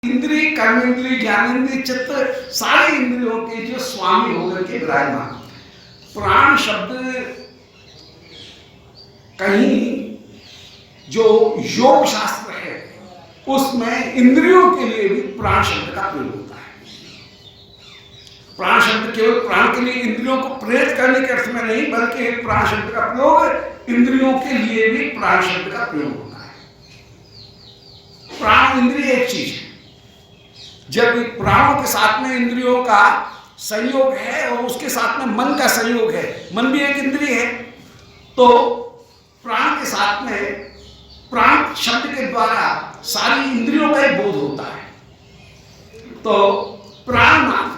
इंद्रिय, कर्मेंद्रिय, ज्ञानेंद्रिय, चित्त, सारे इंद्रियों के जो स्वामी होकर के विराजमान। प्राण शब्द कहीं जो योग शास्त्र है उसमें इंद्रियों के लिए भी प्राण शब्द का प्रयोग होता है। प्राण शब्द केवल प्राण के लिए इंद्रियों को प्रेरित करने के अर्थ में नहीं, बल्कि प्राण शब्द का प्रयोग इंद्रियों के लिए भी प्राण शब्द का प्रयोग होता है। प्राण इंद्रिय एक चीज है। जब प्राणों के साथ में इंद्रियों का संयोग है और उसके साथ में मन का संयोग है, मन भी एक इंद्रिय है, तो प्राण के साथ में प्राण शब्द के द्वारा सारी इंद्रियों का एक बोध होता है। तो प्राणनाथ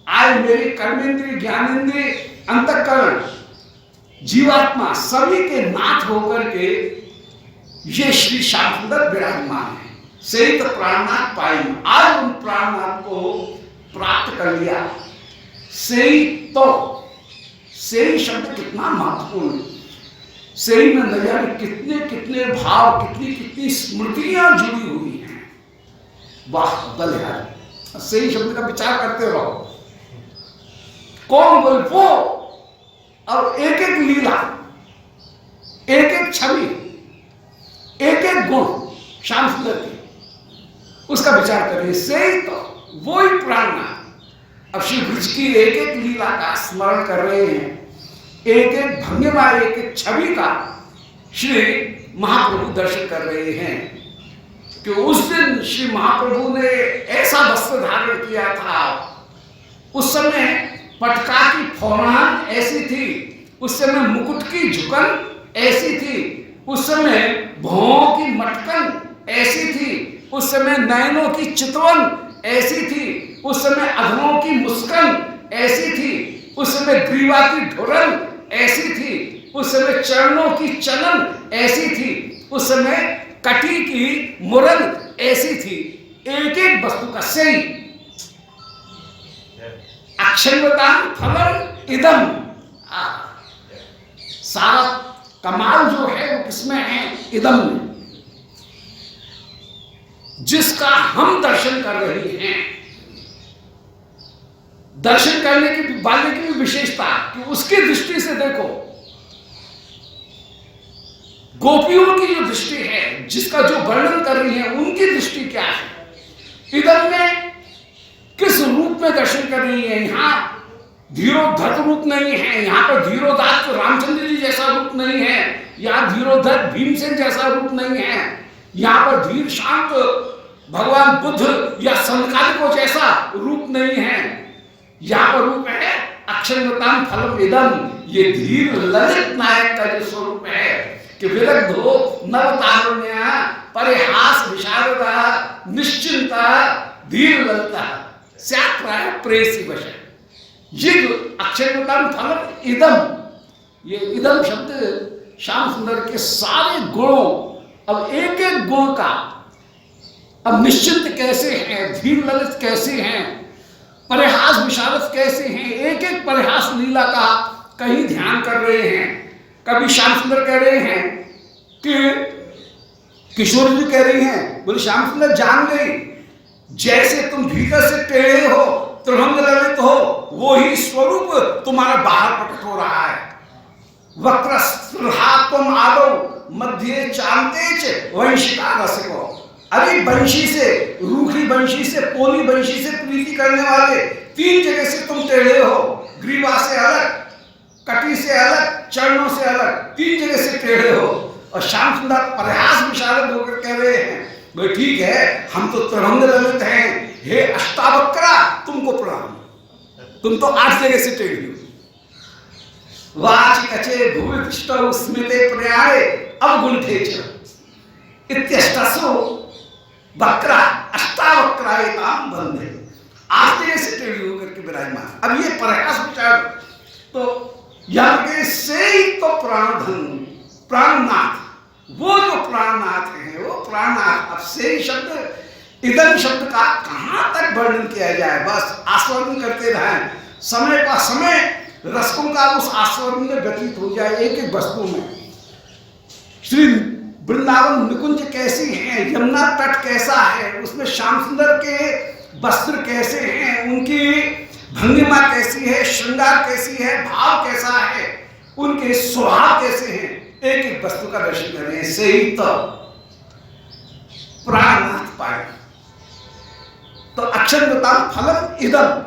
आज मेरे कर्मेंद्रिय, ज्ञानेंद्रिय, अंतःकरण, जीवात्मा सभी के नाथ होकर के ये श्री श्याम सुंदर विराजमान है। से तो प्राणनाथ पाई, आज उन प्राणनाथ को प्राप्त कर लिया। से तो, से शब्द कितना महत्वपूर्ण है। से में न जाने कितने कितने भाव, कितनी कितनी स्मृतियां जुड़ी हुई हैं। वाह बल यार, से शब्द का विचार करते रहो। कौन बोल वो, और एक एक लीला, एक एक छवि, एक एक गुण श्याम सुंदर की, उसका विचार करिए। से तो वो ही प्राणनाथ अब श्री ब्रज की एक एक लीला का स्मरण कर रहे हैं, एक एक भंगिमा, एक एक छवि का श्री महाप्रभु दर्शन कर रहे हैं। कि उस दिन श्री महाप्रभु ने ऐसा वस्त्र धारण किया था, उस समय पटका की फौरान ऐसी थी, उस समय मुकुट की झुकन ऐसी थी, उस समय भौं की मटकन ऐसी थी, उस समय नयनों की चितवन ऐसी थी, उस समय अधरों की मुस्कान ऐसी थी, उस समय ग्रीवा की ढुरन ऐसी थी, उस समय चरणों की चलन ऐसी थी, उस समय कटी की मुरन ऐसी थी। एक एक वस्तु का सही अक्षरवतान फलम इदम, सारा कमाल जो है वो किसमें है? इदम में, जिसका हम दर्शन कर रहे हैं। दर्शन करने की वाले की भी विशेषता कि उसकी दृष्टि से देखो, गोपियों की जो दृष्टि है, जिसका जो वर्णन कर रही है, उनकी दृष्टि क्या है? इधर में किस रूप में दर्शन कर रही है? यहाँ धीरोधत रूप नहीं है, यहाँ पर धीरोदात रामचंद्र जी जैसा रूप नहीं है, यहाँ धीरोधत भीमसेन जैसा रूप नहीं है, यहाँ पर धीर शांत भगवान बुद्ध या संकालिकों जैसा रूप नहीं है। यहाँ पर रूप है अक्षरवतान फलम इदम, ये धीर ललित नायक का जो स्वरूप है कि विदग्धो नवतारुण्य परिहास विशारदा निश्चिंता धीर ललिता स्यात्राय प्रेसी वश। ये अक्षरवतान फलम इदम, ये इदम शब्द श्याम सुंदर के सारे गुणों, अब एक एक गुण का, अब निश्चिंत कैसे हैं, धीर ललित कैसे हैं, परिहास विशारद कैसे हैं, एक एक परिहास लीला का कहीं ध्यान कर रहे हैं। कभी श्याम सुंदर कह रहे हैं कि किशोर जी कह रही हैं, बोले श्याम सुंदर जान गई, जैसे तुम भीतर से टेढ़े हो, त्रिभंग ललित हो, वो ही स्वरूप तुम्हारा बाहर प्रकट हो रहा है। वक्रस्त्रहात्म आदो मध्य चांतेच वंशिका रसिको। अरे बंशी से, रूखी बंशी से, पोली बंशी से प्रीति करने वाले, तीन जगह से तुम टेढ़े हो, ग्रीवा से अलग, कटी से अलग, चरणों से अलग, तीन जगह से टेढ़े हो। और श्याम सुंदर परिहास विशारद होकर कह रहे हैं, भाई ठीक है, हम तो त्रिभंग ललित हैं, हे अष्टावक्रा तुमको प्रणाम, तुम तो 8 जगह से टेढ़ी हो। वाच कचे भूमि पृष्ठौ स्मिते प्रयाणे अवगुंठे च इत्यष्टसो वक्रा अष्टावक्रायताम बंधे। 8 जगह से टेढ़ी होकर के विराजमान। अब ये प्रयास विचार, तो यहाँ के से ही तो प्राणधन, प्राणनाथ, वो जो प्राणनाथ है वो प्राणनाथ। अब से शब्द, इदम शब्द का कहां तक वर्णन किया जाए, बस आस्वादन करते रहें, समय का समय रसकों का उस आस्वादन में व्यतीत हो जाए एक एक वस्तु में। श्री वृंदावन निकुंज कैसी है, यमुना तट कैसा है, उसमें श्याम सुंदर के वस्त्र कैसे हैं, उनकी भंगिमा कैसी है, श्रृंगार कैसी है, भाव कैसा है, उनके स्वभाव कैसे हैं, एक एक वस्तु का दर्शन करें, से ही तो प्राणनाथ पाए। तो अक्षरवताम फलम इदम,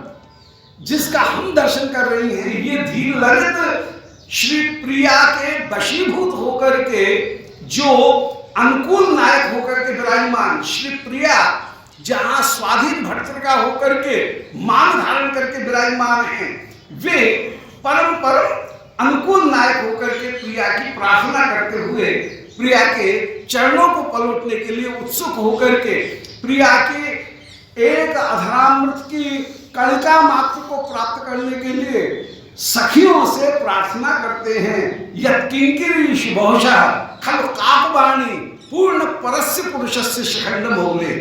जिसका हम दर्शन कर रहे हैं, ये धीर ललित श्री प्रिया के वशीभूत होकर के, जो अनुकूल नायक होकर के विराजमान, श्री प्रिया जहां स्वाधीन भर्तृका होकर के मान धारण करके विराजमान हैं, वे परम परम अनुकूल नायक होकर के प्रिया की प्रार्थना करते हुए, प्रिया के चरणों को पलटने के लिए उत्सुक होकर के, प्रिया के एक अधरामृत की कणिका मात्र को प्राप्त करने के लिए सखियों से प्रार्थना करते हैं। यत् किंकिरी शुभोषा खल काकवाणी पूर्ण परस्य पुरुषस्य शिखंड मोगले।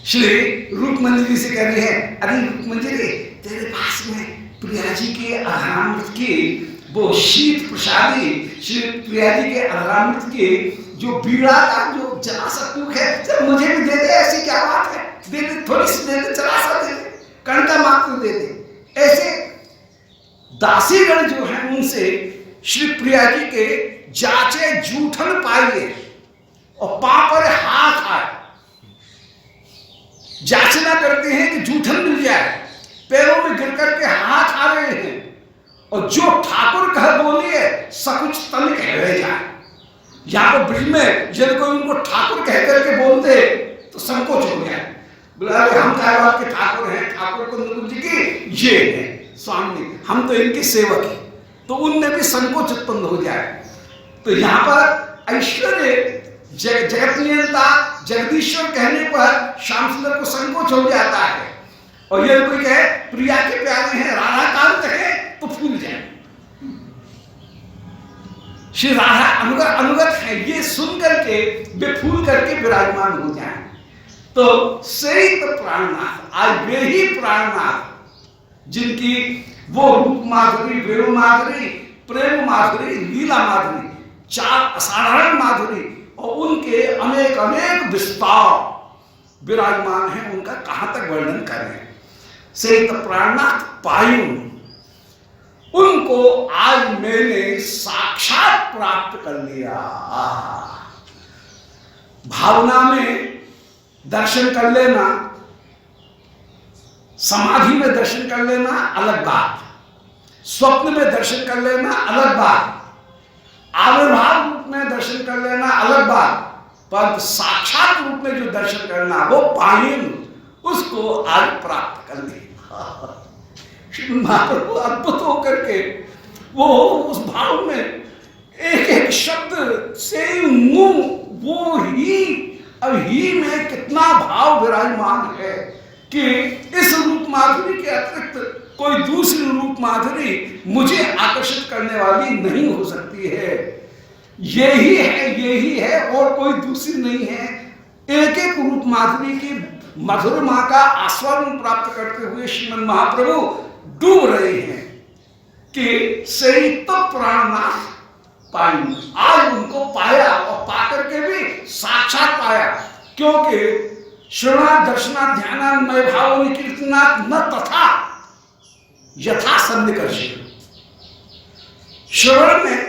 श्री रूपमंजरी से कह रही है, अरे रूपमंजरी, तेरे पास में प्रिया जी के अधरामृत की वो शीत प्रसादी, श्री प्रिया जी के अधरामृत की जो बीड़ा का जो जरा सा टूक है, मुझे भी दे दे, ऐसी क्या बात है, दे दे, थोड़ी सी दे दे, जरा सा दे दे, कणका मात्र दे दे। ऐसे दासीगण जो हैं उनसे श्री प्रिया जी के जाचे जूठन पाइए और पांव पर हाथ आए, जाचना करते हैं कि जूठन मिल जाए, पैरों में गिर करके हाथ आ रहे हैं, और जो ठाकुर कह बोलिए सकुच तन कह रह जाए। यहाँ पर ब्रिज में यदि कोई उनको ठाकुर कह करके बोलते तो संकोच हो गया, बोला हम क्या बात के ठाकुर हैं, ठाकुर को निकुंज जी की ये है स्वामी, हम तो इनके सेवक हैं, तो उनमें भी संकोच उत्पन्न हो जाए। तो यहाँ पर ऐश्वर्य जगत नियंता जगदीश्वर कहने पर श्याम सुंदर को संकोच हो जाता है, और यदि कोई कहे प्रिया के प्यारे हैं, राधाकांत है, तो फूल जाए। श्री राधा अनुगत है, ये सुन करके वे फूल करके विराजमान हो जाए। तो सही तो प्राणनाथ, आज वे ही प्राणनाथ जिनकी वो रूप माधुरी, वेणु माधुरी, प्रेम माधुरी, लीला माधुरी, चार असाधारण माधुरी और उनके अनेक अनेक विस्तार विराजमान हैं, उनका कहां तक वर्णन करें। से तो प्राणनाथ पायु, उनको आज मैंने साक्षात प्राप्त कर लिया। भावना में दर्शन कर लेना, समाधि में दर्शन कर लेना अलग बात, स्वप्न में दर्शन कर लेना अलग बात, आविर्भाव रूप में दर्शन कर लेना अलग बात, पर साक्षात रूप में जो दर्शन करना वो पायन, उसको आज प्राप्त कर लिया। महाप्रभु अद्भुत होकर के वो उस भाव में एक एक शब्द से मुंह, वो ही अब ही में कितना भाव विराजमान है कि इस रूप माधुरी के अतिरिक्त कोई दूसरी रूप माधुरी मुझे आकर्षित करने वाली नहीं हो सकती है। यही है और कोई दूसरी नहीं है। एक एक रूप माधुरी की मधुरमा का आस्वादन प्राप्त करते हुए श्रीमन महाप्रभु डूब रहे हैं कि सही तो प्राणनाथ पाई। आज उनको पाया और पाकर के भी साक्षात पाया, क्योंकि श्रवणा दर्शना ध्याना मय भाव कीर्तना न तथा यथा सन्निकर्षे। श्रवण में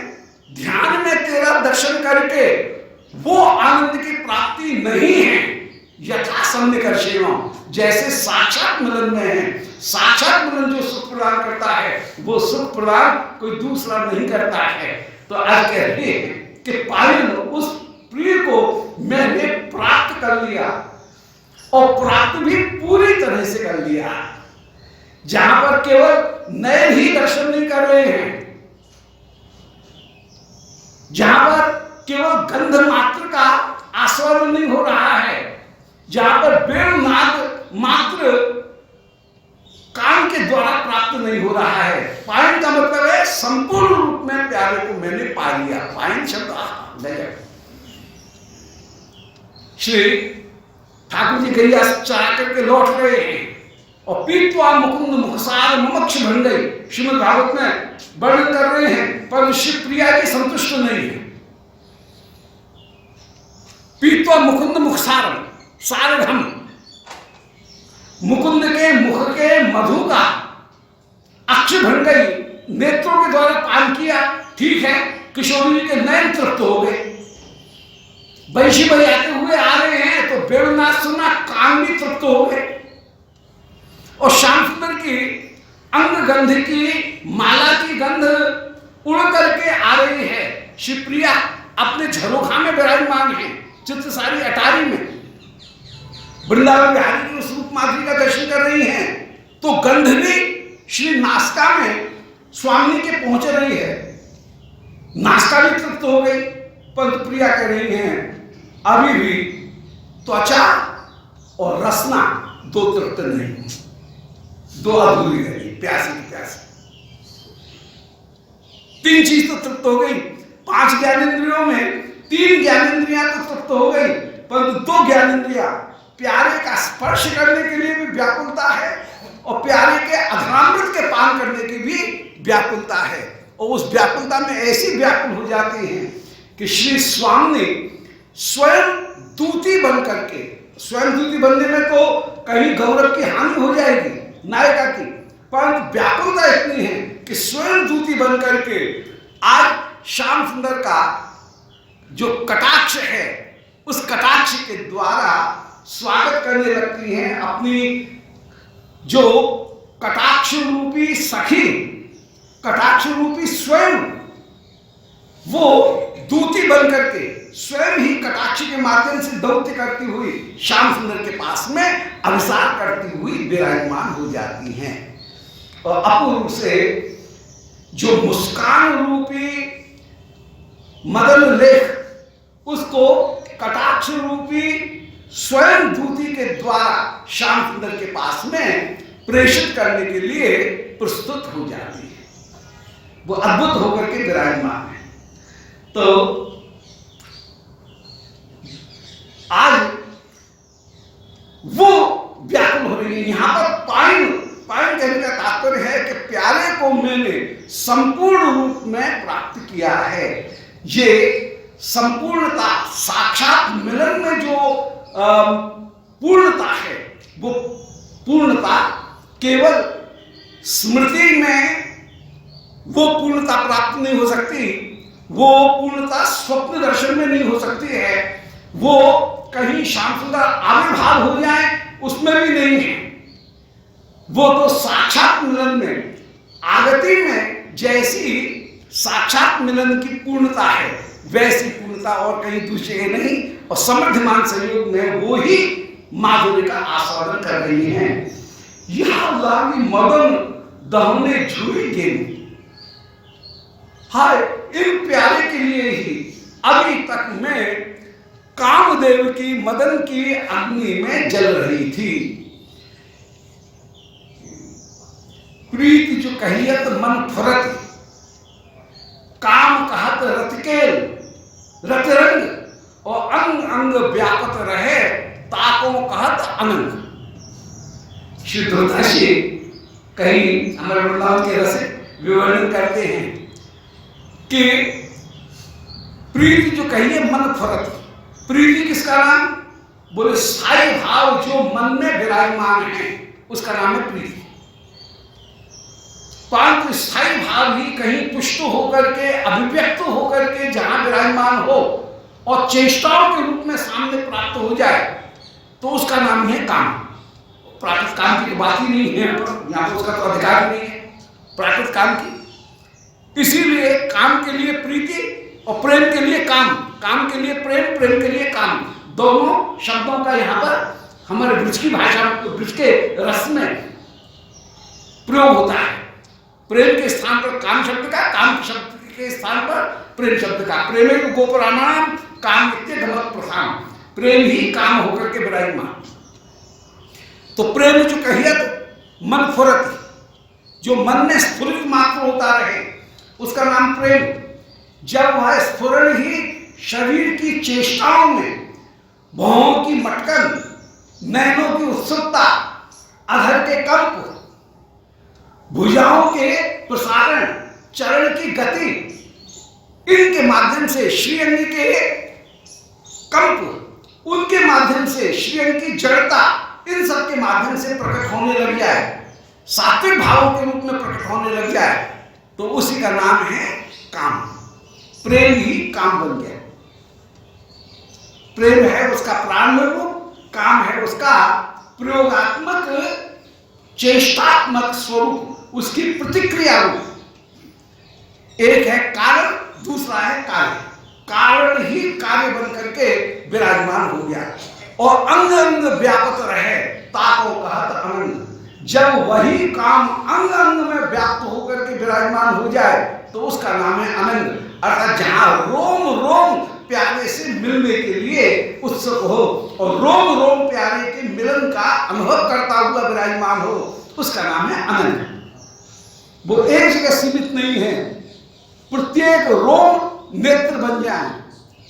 ध्यान में तेरा दर्शन करके वो आनंद की प्राप्ति नहीं है यथा सन्निकर्षे, जैसे साक्षात मिलन में है। साक्षात मिलन जो सुख प्रदान करता है वो सुख प्रदान कोई दूसरा नहीं करता है। तो आज कह रहे हैं कि पायन, उस प्रिय को मैंने प्राप्त कर लिया और प्राप्त भी पूरी तरह से कर लिया, जहां पर केवल नए ही दर्शन नहीं कर रहे हैं, जहां पर केवल गंध मात्र का आस्वादन नहीं हो रहा है, जहां पर वेणुनाद मात्र कान के द्वारा प्राप्त नहीं हो रहा है। पायन का मतलब है संपूर्ण रूप में प्यारे को मैंने पा लिया। पायन शब्द श्री ठाकुर जी गैया चरा करके लौट रहे हैं और पीतवा मुकुंद मुखसार मुमक्ष भंडई श्रीमद् भागवत में वर्णन कर रहे हैं, पर श्री प्रिया की संतुष्ट नहीं है। पीत्वा मुकुंद मुखसारम सारघम, मुकुंद के मुख के मधु का अक्ष भर गई, नेत्रों के द्वारा पान किया, ठीक है, किशोरी के नयन तृप्त हो गए, वंशी बजाते हुए आ रहे हैं तो वेणुनाद सुना, कान भी तृप्त हो गए, और श्याम सुंदर की अंग गंध की माला की गंध उड़ करके आ रही है। शिवप्रिया अपने झरोखा में विराजमान है, चित्र सारी अटारी में वृंदावन बिहारी की उस रूप माधुरी का दर्शन कर रही हैं, तो गंध भी श्री नासिका में स्वामी के पहुंच रही है, नासिका भी तृप्त हो गई, परंतु प्रिया कह रही हैं अभी भी त्वचा और रसना दो तृप्त नहीं, दो अधूरी रही, प्यासी की प्यासी। तीन चीज तो तृप्त हो गई, 5 ज्ञानेंद्रियों में 3 ज्ञानेंद्रियां तो तृप्त हो गई, परंतु 2 ज्ञानेंद्रियां प्यारे का स्पर्श करने के लिए भी व्याकुलता है और प्यारे के अधरामृत के पान करने की भी व्याकुलता है, और उस व्याकुलता में ऐसी व्याकुल हो जाती है कि श्री स्वामी स्वयं दूती बन करके, स्वयं दूती बनने में तो कहीं गौरव की हानि हो जाएगी नायिका की, परंतु व्याकुलता इतनी है कि स्वयं दूती बन करके आज श्याम सुंदर का जो कटाक्ष है उस कटाक्ष के द्वारा स्वागत करने लगती हैं, अपनी जो कटाक्ष रूपी सखी, कटाक्ष रूपी स्वयं वो दूती बन करके स्वयं ही कटाक्ष के माध्यम से दौत्य करती हुई श्याम सुंदर के पास में अभिसार करती हुई विराजमान हो जाती हैं, और अपूर्व से जो मुस्कान रूपी मदन लेख उसको कटाक्ष रूपी स्वयं दूती के द्वारा श्याम सुंदर के पास में प्रेषित करने के लिए प्रस्तुत हो जाती है, वो अद्भुत होकर के विराजमान है। तो आज वो व्याकुल हो रही है। यहां पर पाइन कहने का तात्पर्य है कि प्यारे को मैंने संपूर्ण रूप में प्राप्त किया है। ये संपूर्णता, साक्षात मिलन में जो पूर्णता है, वो पूर्णता केवल स्मृति में वो पूर्णता प्राप्त नहीं हो सकती, वो पूर्णता स्वप्न दर्शन में नहीं हो सकती है, वो कहीं श्याम सुंदर आविर्भाव हो जाए उसमें भी नहीं है, वो तो साक्षात मिलन में, आगति में जैसी साक्षात मिलन की पूर्णता है वैसी पूर्णता और कहीं दूसरे नहीं, और समृद्धमान संयोग में वो ही माधुर्य का आस्वादन कर रही हैं। यह लागी मदन दहने झुरी गेंद, हाय इन प्यारे के लिए ही अभी तक मैं कामदेव की मदन की अग्नि में जल रही थी। प्रीति जो कहियत मन फुरत, काम कहत रतिकेल रतिरंग, और अंग अंग व्यापत रहे ताको कहत अनंग। श्री दुर्दासी कहीं हमारे वृंदावन के रसिक विवरण करते हैं कि प्रीति जो कहिए मन फुरत, प्रीति किसका नाम? बोले स्थायी भाव जो मन में विराजमान है उसका नाम है प्रीति। परंतु स्थायी भाव ही कहीं पुष्ट होकर के, अभिव्यक्त होकर के जहां विराजमान हो और चेष्टाओं के रूप में सामने प्राप्त हो जाए तो उसका नाम है काम। प्राकृत काम की तो बात ही नहीं है, यहाँ पर उसका तो अधिकार नहीं है प्राकृत काम की। इसीलिए काम के लिए प्रीति और प्रेम के लिए काम, काम के लिए प्रेम, प्रेम के लिए काम, दोनों शब्दों का यहाँ पर हमारे ब्रज की भाषा, ब्रज के रस में प्रयोग होता है। प्रेम के स्थान पर काम शब्द का, काम शब्द के स्थान पर प्रेम शब्द का। प्रेम को गोपराणाम काम गमत प्रधान, प्रेम ही काम होकर के विराजमान। तो प्रेम जो कहियत मन फुरत, जो मन में स्फुरित मात्र होता रहे उसका नाम प्रेम। जब वह स्फुरण ही शरीर की चेष्टाओं में, भौहों की मटकन, नैनों की उत्सुकता, अधर के कंप, भुजाओं के प्रसारण, चरण की गति, इनके माध्यम से श्रीअंग के कंप, उनके माध्यम से श्रीअंग की जड़ता इन सब के माध्यम से प्रकट होने लग जाए, सात्विक भावों के रूप में प्रकट होने लग जाए, तो उसी का नाम है काम। प्रेम ही काम बन गया। प्रेम है उसका प्राण रूप, काम है उसका प्रयोगात्मक चेष्टात्मक स्वरूप, उसकी प्रतिक्रिया रूप। एक है कारण, दूसरा है कार्य। कारण ही कार्य बन करके विराजमान हो गया और अंग अंग व्यापक रहे ताको कहत अनंग। जब वही काम अंग अंग में व्याप्त होकर के विराजमान हो जाए तो उसका नाम है अनंग। अर्थात जहां रोम रोम प्यारे से मिलने के लिए उत्सुक हो और रोम रोम प्यारे के मिलन का अनुभव करता हुआ विराजमान हो, उसका नाम है अनंग। वो एक जगह सीमित नहीं है, प्रत्येक रोम नेत्र बन जाए,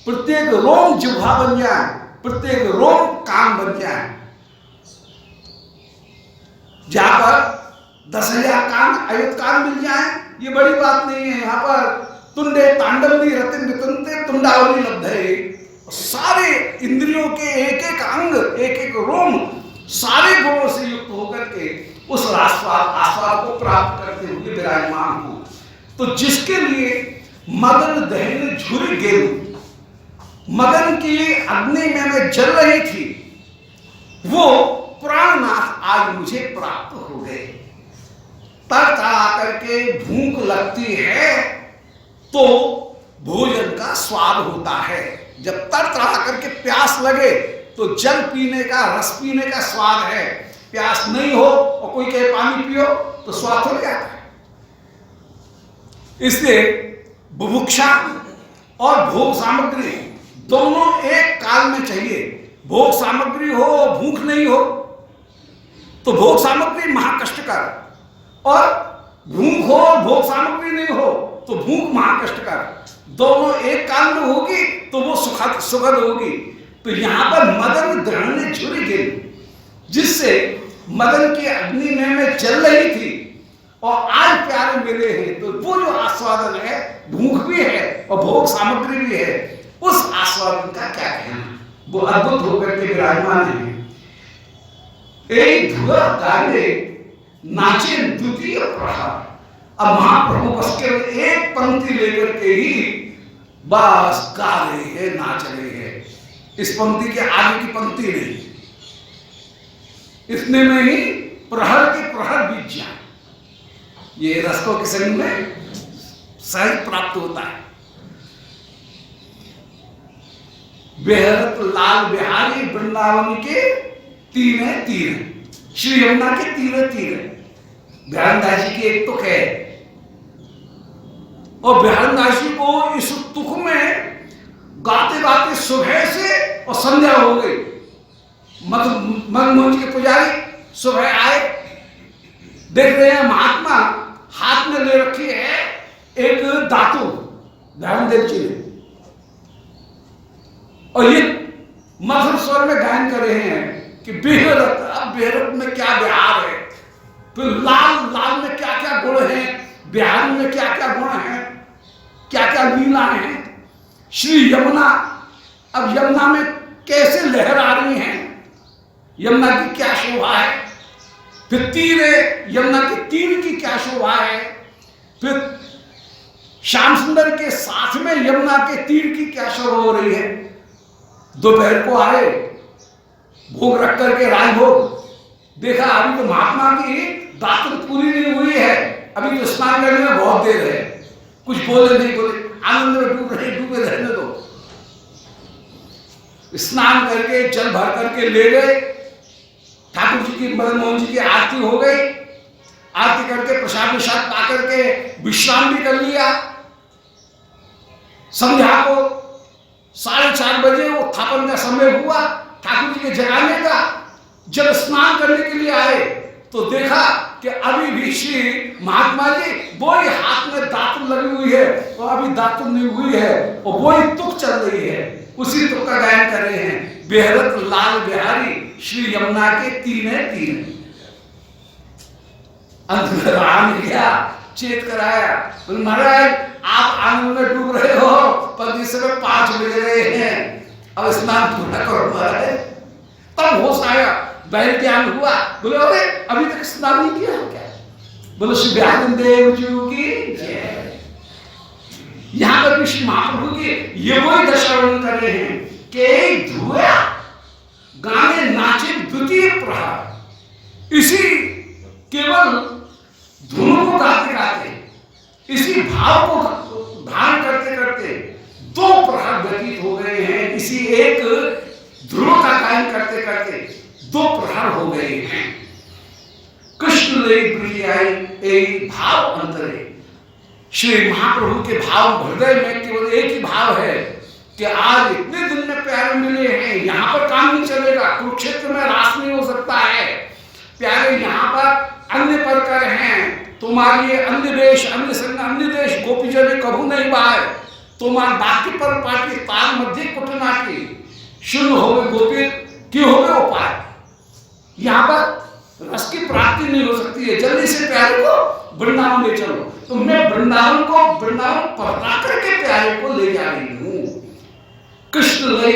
प्रत्येक रोम जिह्वा बन जाए, प्रत्येक रोम काम बन जाए। जहां पर 10,000 कान अयुत कान मिल जाए ये बड़ी बात नहीं है। यहां पर तुंडे तांडवनी रतिन नितंते तुंडावली लब्धे, सारे इंद्रियों के एक एक अंग एक एक रोम सारे गुणों से युक्त होकर के उस आस्वाद को प्राप्त करते हुए विराजमान हो। तो जिसके लिए मदन दहन झुरी गेरु, मदन की अग्नि में मैं जल रही थी, वो प्राणनाथ आज मुझे प्राप्त हो गए। तर आकर के भूख लगती है तो भोजन का स्वाद होता है। जब तर आकर के प्यास लगे तो जल पीने का, रस पीने का स्वाद है। प्यास नहीं हो और कोई कहे पानी पियो तो स्वाद हो जाता है। इसलिए बुभुक्षा और भोग सामग्री दोनों एक काल में चाहिए। भोग सामग्री हो, भूख नहीं हो तो भोग सामग्री महाकष्टकर, और भूख हो भोग सामग्री नहीं हो तो भूख महाकष्टकर। दोनों एक काल में होगी तो वो सुखद होगी। तो यहां पर मदन ग्रहण ने झुरी गई, जिससे मदन की अग्नि में मैं जल रही थी और आज प्यारे मिले हैं, तो वो जो आस्वादन है, भूख भी है और भोग सामग्री भी है, उस आस्वादन का क्या कहना, वो अद्भुत होकर के विराजमान है। एक धुआ गाने नाचे द्वितीय प्रहार। अब महाप्रभु बस केवल एक पंक्ति लेकर के ही बस गा रहे हैं, नाच रहे हैं। इस पंक्ति के आगे की पंक्ति नहीं, इतने में ही प्रहर के प्रहर बीत जाए। ये रसों के संग में सहज प्राप्त होता है। बेहरत लाल बिहारी वृंदावन के तीन तीर, श्री यमुना के तीन तीर। बिहारदास जी की एक तुक है और बिहारदास जी को इस तुक में गाते गाते सुबह से और संध्या हो गई। मनमोहन जी के पुजारी सुबह आए, देख रहे हैं महात्मा हाथ में ले रखी है एक धातु, ध्यानदेव जी ने, और ये मधुर स्वर में गायन कर रहे हैं कि बेहरत, अब बेहरत में क्या बिहार है, फिर लाल लाल में क्या क्या गुण है, बिहार में क्या क्या गुण है, क्या क्या लीला है। श्री यमुना, अब यमुना में कैसे लहर आ रही है, यमुना की क्या शोभा है, फिर तीरे यमुना के तीर की क्या शोभा है, फिर श्याम सुंदर के साथ में यमुना के तीर की क्या शोभा हो रही है। दोपहर को आए, भोग रख करके राजभोग देखा, अभी तो महात्मा की दातुन पूरी नहीं हुई है, अभी तो स्नान करने में बहुत देर है, कुछ बोले नहीं बोले, आनंद में डूबे रहने दो। स्नान करके जल भर करके ले गए, ठाकुर जी की, मदन मोहन जी की आरती हो गई, आरती करके प्रसाद विषाद पा करके विश्राम भी कर लिया। संध्या को 4:30 बजे वो थापन का समय हुआ ठाकुर जी के जगाने का। जब स्नान करने के लिए आए तो देखा कि अभी भी श्री महात्मा जी वही हाथ में दातुन लगी हुई है और अभी दातुन नहीं हुई है और वही तुक चल रही है, उसी तुक का गायन कर रहे हैं। बेहरत लाल बिहारी श्री यमुना के तीन तीन। अंत गया, चेत कराया, महाराज आप आनंद में डूब रहे हो, पर इस समय 5 बज रहे हैं, अब स्नान पूरा करो महाराज। तब होश आया, बैल ज्ञान हुआ। बोले अरे अभी तक स्नान नहीं किया क्या? बोले श्री व्यास देव जी की जय। यहां पर श्री महाप्रभु की ये वही दशा वर्णन कर रहे हैं कि धुआ गाने नाचे द्वितीय प्रहर। इसी केवल धुनों को गाते गाते, इसी भाव को धारण करते करते 2 प्रहर व्यतीत हो गए हैं। इसी एक ध्रुव का गायन करते करते 2 प्रहर हो गए हैं। कृष्ण ले प्रियाई एक भाव अंतरे। श्री महाप्रभु के भाव हृदय में केवल एक ही भाव है कि आज इतने दिन में प्यारे मिले हैं, यहाँ पर काम नहीं चलेगा, कुरुक्षेत्र में रास नहीं हो सकता है। प्यारे यहाँ पर अन्य प्रकार हैं, तुम्हारी अन्य देश अन्य संग अन्य देश गोपीजन कभू नहीं बाय। तुम्हार बाकी पर पाटी तार मध्य कुटनाटी शुद्ध हो गए गोपी क्यों हो गए उपाय। यहाँ पर रस की प्राप्ति नहीं हो सकती है। जल्दी से प्यारे को वृंदावन ले चलो। तो मैं वृंदावन पहरा करके प्यारे को ले जा रही हूँ। कृष्ण ले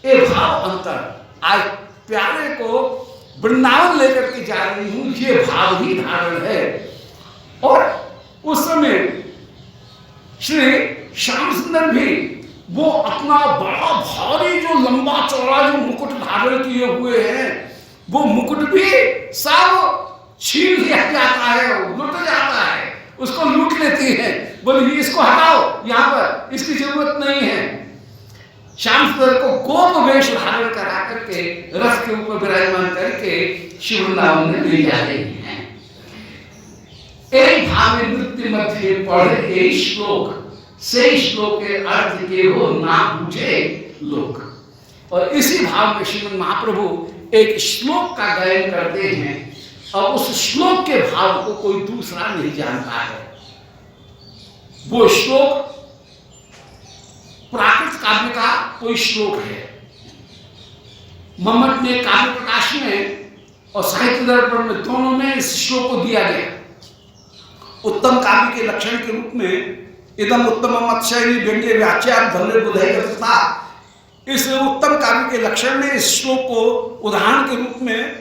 ए भाव अंतर। आज प्यारे को वृंदावन लेकर के जा रही हूँ, ये भाव ही धारण है। और उस समय श्री श्याम सुंदर भी वो अपना बड़ा भारी जो लंबा चौड़ा जो मुकुट धारण किए हुए हैं, वो मुकुट भी सब छीन लिया जाता है, लुट जाता है, उसको लूट लेती है। बोले इसको हटाओ, यहाँ पर इसकी जरूरत नहीं है। श्याम सुंदर को गोप वेश धारण करा करके रथ के ऊपर विराजमान करके शिव वृंदावन में ले जा रही हैं। एक भाव नृत्य मध्य पढ़े एक श्लोक, से श्लोक के अर्थ के हो ना पूछे लोग। और इसी भाव में श्रीमद् महाप्रभु एक श्लोक का गायन करते हैं और उस श्लोक के भाव को कोई दूसरा नहीं जानता है। वो श्लोक प्राकृत काव्य का कोई श्लोक है। मम्मट ने काव्य प्रकाश में और साहित्य दर्पण में दोनों में इस श्लोक को दिया गया। उत्तम काव्य के लक्षण के रूप में इदम उत्तम मत्शैली व्यंग्य व्याख्या धन्य बुधय था। इस उत्तम काव्य के लक्षण में इस श्लोक को उदाहरण के रूप में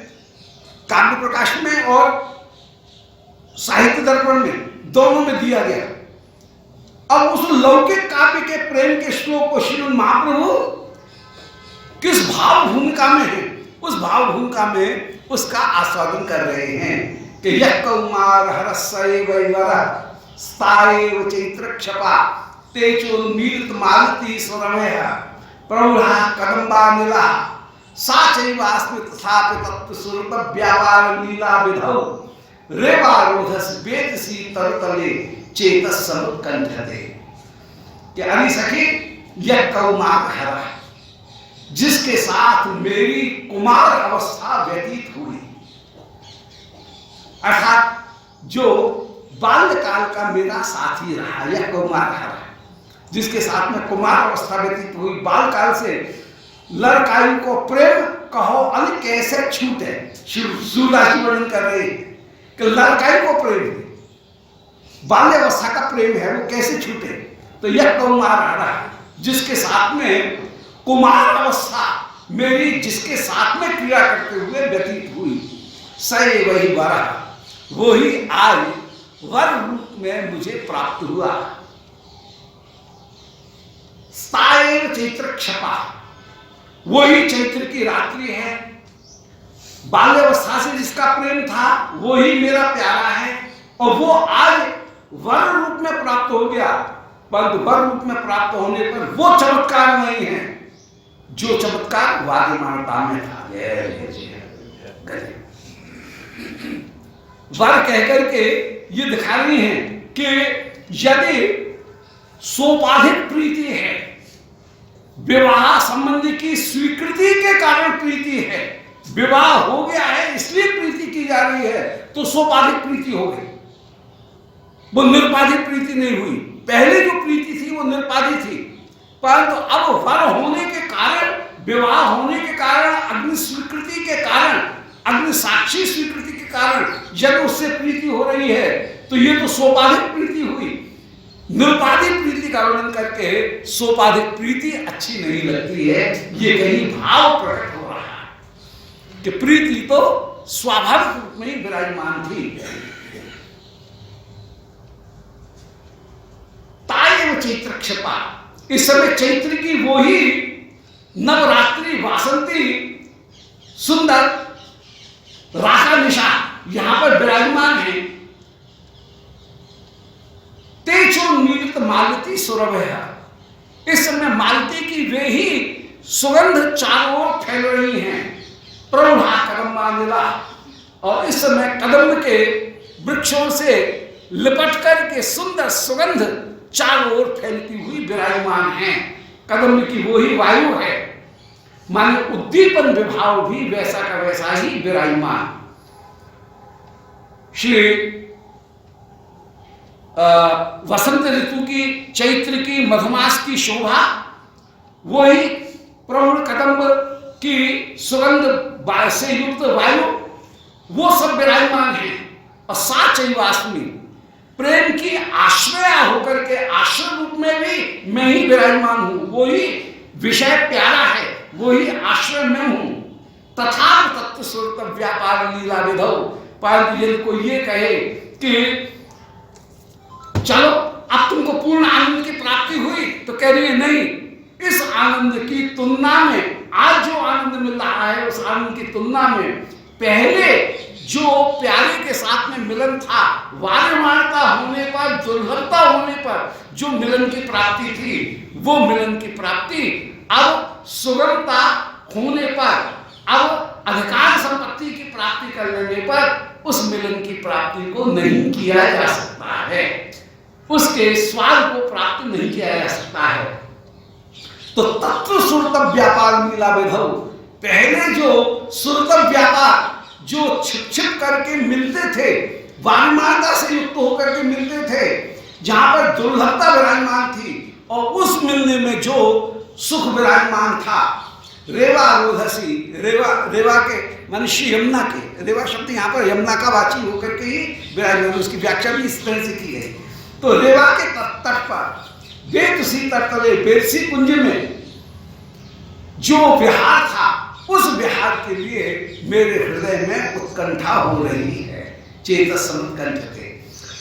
काव्य प्रकाश में और साहित्य दर्पण में दोनों में दिया गया। अब उस लौकिक काव्य के प्रेम के श्लोक को श्रीमद् महाप्रभु किस भाव भूमिका में है, उस भाव भूमिका में उसका आस्वादन कर रहे हैं कि यह कौमार हरस्सैव वैवरः स्थायेव चैत्रक्षपा तेजोन्मीलित मालती स्वरमय प्रौढ़ा कदम्बानिला सा चैवास्मि तथापि तत्व स्वरूप व्यापार लीला विधौ रेवारोधस वेदसी तरतले चेतस समुत्कंठते। कि अरे सखी यह कौमार हरा, जिसके साथ मेरी कुमार अवस्था व्यतीत हुई, अर्थात जो बाल्यकाल का मेरा साथी रहा, यह कौमार हरा, जिसके साथ में कुमार अवस्था व्यतीत हुई। बालकाल से लड़काई को प्रेम कहो अन कैसे छूटे। सूरदास जी वर्णन कर रहे कि लड़काई को प्रेम है, बाल्यावस्था का प्रेम है, वो कैसे छूटे। तो यह कौमार रहा, जिसके साथ में कुमार अवस्था मेरी जिसके साथ में क्रिया करते हुए व्यतीत हुई, सही वही वरा, वो ही आज वर रूप में मुझे प्राप्त हुआ। स्थायेव चैत्र क्षपा, वही चैत्र की रात्रि है। बाल्यावस्था से जिसका प्रेम था वही मेरा प्यारा है और वो आज वर रूप में प्राप्त हो गया। परंतु वर रूप में प्राप्त होने पर वो चमत्कार नहीं है जो चमत्कार वाद्यमानता में था। वर कहकर के ये दिखा रही हैं कि यदि सोपाधिक प्रीति है, विवाह संबंधी की स्वीकृति के कारण प्रीति है, विवाह हो गया है इसलिए प्रीति की जा रही है, तो सोपाधिक प्रीति हो गई, वो निरुपाधिक प्रीति नहीं हुई। पहले जो प्रीति थी वो निरुपाधिक थी, परंतु अब वर होने के कारण, विवाह होने के कारण, अग्नि स्वीकृति के कारण, अग्नि साक्षी स्वीकृति के कारण यदि उससे प्रीति हो रही है तो ये तो सोपाधिक प्रीति हुई। निरुपाधिक प्रीति का वर्णन करके सोपाधिक प्रीति अच्छी नहीं लगती है। ये कहीं भाव प्रकट हो रहा है कि प्रीति तो स्वाभाविक रूप में ही विराजमान थी। ताएव चैत्र क्षपा, इस समय चैत्र की वो ही नवरात्रि वासंती सुंदर राका निशा यहां पर विराजमान है। तेजो नीलित मालती सुरभ है, इस समय मालती की वे ही सुगंध चारों ओर फैल रही हैं। प्रौढ़ा कदम्बा नीला, और इस समय कदम्ब के वृक्षों से लिपट कर के सुंदर सुगंध चारों ओर फैलती हुई विराजमान है। कदम्ब की वो ही वायु है, माने उद्दीपन विभाव भी वैसा का वैसा ही विराजमान। श्री वसंत ऋतु की, चैत्र की मधुमास की शोभा, वही प्रौढ़ कदम्ब की सुगंध से युक्त वायु, वो सब विराजमान है। और साथ चैवास्मी, प्रेम की आश्रया होकर के आश्रय रूप में भी मैं ही विराजमान हूं। वो ही विषय प्यारा है, वो ही आश्रय में हूं। तथा तत्व स्वरूप व्यापार लीला विधौ, परंतु यदि कोई ये कहे कि चलो अब तुमको पूर्ण आनंद की प्राप्ति हुई, तो कह रही है नहीं, इस आनंद की तुलना में आज जो आनंद मिल रहा है उस आनंद की तुलना में पहले जो प्यारे के साथ में मिलन था, वार्यमानता होने पर, दुर्लभता होने पर जो मिलन की प्राप्ति थी, वो मिलन की प्राप्ति अब सुगमता होने पर, अब अधिकार संपत्ति की प्राप्ति कर लेने पर उस मिलन की प्राप्ति को नहीं किया जा सकता है, उसके स्वाद को प्राप्त नहीं किया जा सकता है। तो तत्व सुरतव व्यापार लीला विधौ, पहले जो सुरतव व्यापार जो छिप छिप करके मिलते थे, वार्यमानता से युक्त होकर के मिलते थे, जहां पर दुर्लभता विराजमान थी, और उस मिलने में जो सुख विराजमान था, रेवा रोधसी, रेवा के मनुष्य यमुना के, रेवा शब्द यहाँ पर यमुना का वाची होकर के ही विराजमान, उसकी व्याख्या भी इस तरह से की है। तो रेवा के तट पर बेतसी तटले बेरसी कुंज में जो विहार था, उस विहार के लिए मेरे हृदय में उत्कंठा हो रही है। चेत समुत्कंठते।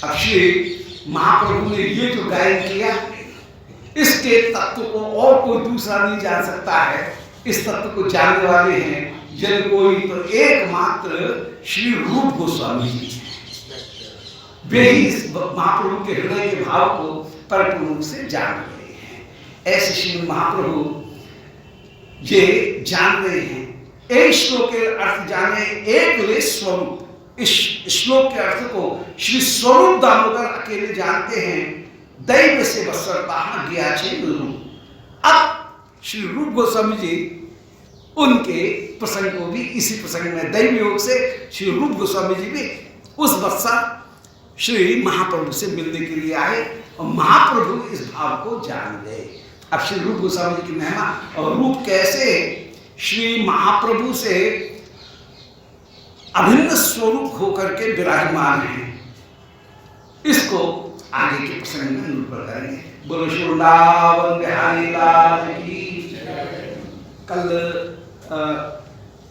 अब श्री महाप्रभु ने ये जो गायन किया, इसके तत्व को और कोई दूसरा नहीं जान सकता है। इस तत्व को जानने वाले हैं यदि कोई, तो एकमात्र श्री रूप गोस्वामी जी, वे ही इस महाप्रभु के हृदय के भाव को परिपूर्ण रूप से जान रहे हैं। ऐसे श्री महाप्रभु ये जान रहे हैं। एक श्लोक के अर्थ जाने, एक ले स्वरूप। इस श्लोक के अर्थ को श्री स्वरूप दामोदर अकेले जानते हैं। दैव से बसरता गया छे रूप। अब श्री रूप गोस्वामी जी उनके प्रसंग को भी इसी प्रसंग में दैव योग से श्री रूप गोस्वामी जी भी उस वर्षा श्री महाप्रभु से मिलने के लिए आए, और महाप्रभु इस भाव को जान गए। अब श्री रूप गोस्वामी जी की महिमा और रूप कैसे श्री महाप्रभु से अभिन्न स्वरूप होकर के विराजमान है, इसको आगे के प्रसंग में निरूपण करेंगे। बोलो श्री वृंदावन बिहारी लाल की। कल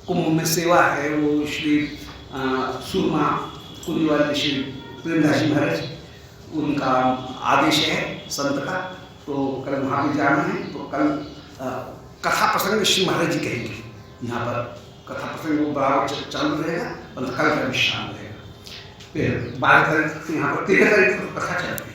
कुंभ में सेवा है, वो श्री सुरमा कुंज वाले श्री प्रेमदास जी महाराज, उनका आदेश है संत का, तो कल वहाँ भी जाना है। तो कल कथा प्रसंग श्री महाराज जी कहेंगे, यहाँ पर कथा प्रसंग वो बराबर चालू रहेगा, और कल का विश्राम रहेगा। फिर 12 तारीख से यहाँ पर 13 तारीख तक कथा चलेगी।